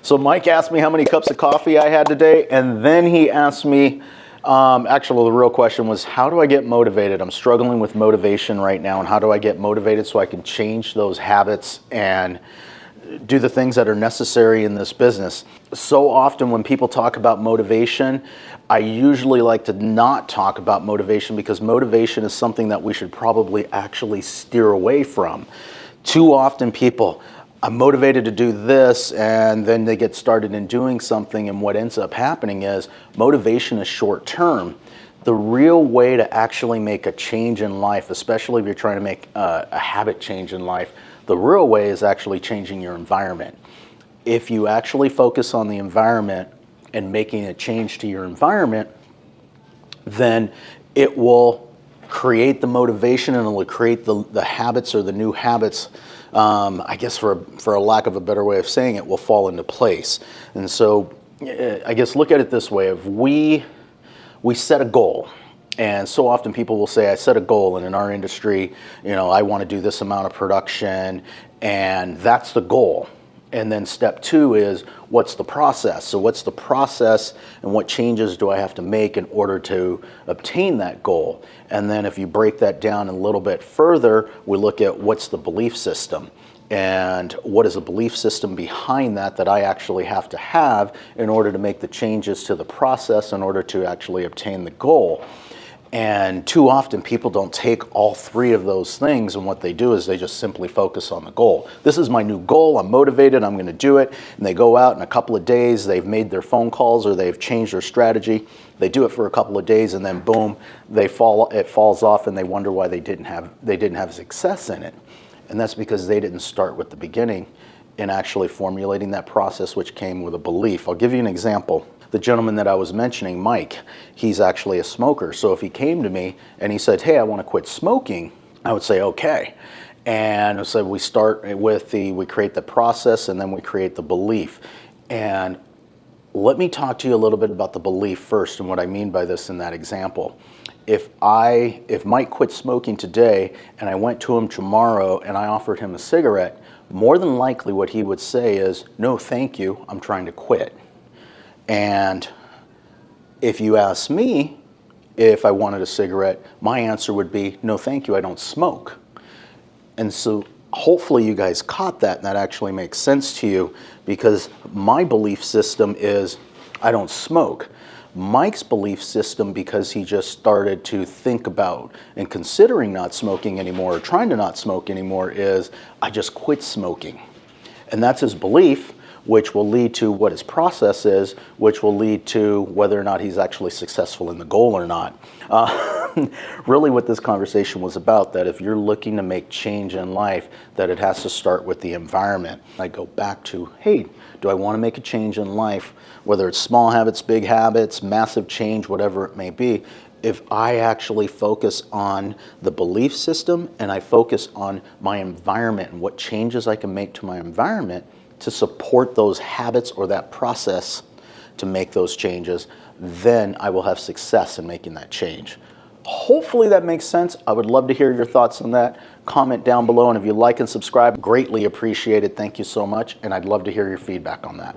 So Mike asked me how many cups of coffee I had today, and then he asked me, actually the real question was, how do I get motivated? I'm struggling with motivation right now, and how do I get motivated so I can change those habits and do the things that are necessary in this business? So often when people talk about motivation, I usually like to not talk about motivation because motivation is something that we should probably actually steer away from. Too often people, I'm motivated to do this, and then they get started in doing something, and what ends up happening is motivation is short term. The real way to actually make a change in life, especially if you're trying to make a habit change in life, the real way is actually changing your environment. If you actually focus on the environment and making a change to your environment, then it will create the motivation, and it will create the habits, or the new habits, I guess for a lack of a better way of saying it, will fall into place. And so I guess look at it this way: if we set a goal, and so often people will say, I set a goal, and in our industry, I want to do this amount of production, and that's the goal. And then step two is, what's the process? So what's the process, and what changes do I have to make in order to obtain that goal? And then if you break that down a little bit further, we look at what's the belief system, and what is a belief system behind that I actually have to have in order to make the changes to the process in order to actually obtain the goal. And too often people don't take all three of those things, and what they do is they just simply focus on the goal. This is my new goal, I'm motivated, I'm going to do it. And they go out in a couple of days, they've made their phone calls, or they've changed their strategy. They do it for a couple of days, and then boom, it falls off, and they wonder why they didn't have success in it. And that's because they didn't start with the beginning in actually formulating that process, which came with a belief. I'll give you an example. The gentleman that I was mentioning, Mike, he's actually a smoker. So if he came to me and he said, hey, I want to quit smoking, I would say, okay. And so we start with we create the process, and then we create the belief. And let me talk to you a little bit about the belief first, and what I mean by this in that example. If Mike quit smoking today, and I went to him tomorrow and I offered him a cigarette, more than likely what he would say is, no, thank you, I'm trying to quit. And if you ask me if I wanted a cigarette, my answer would be, no, thank you, I don't smoke. And so hopefully you guys caught that, and that actually makes sense to you, because my belief system is, I don't smoke. Mike's belief system, because he just started to think about and considering not smoking anymore, or trying to not smoke anymore, is, I just quit smoking. And that's his belief, which will lead to what his process is, which will lead to whether or not he's actually successful in the goal or not. Really what this conversation was about, that if you're looking to make change in life, that it has to start with the environment. I go back to, hey, do I want to make a change in life? Whether it's small habits, big habits, massive change, whatever it may be, if I actually focus on the belief system, and I focus on my environment and what changes I can make to my environment to support those habits or that process to make those changes, then I will have success in making that change. Hopefully that makes sense. I would love to hear your thoughts on that. Comment down below, and if you like and subscribe, greatly appreciated. Thank you so much, and I'd love to hear your feedback on that.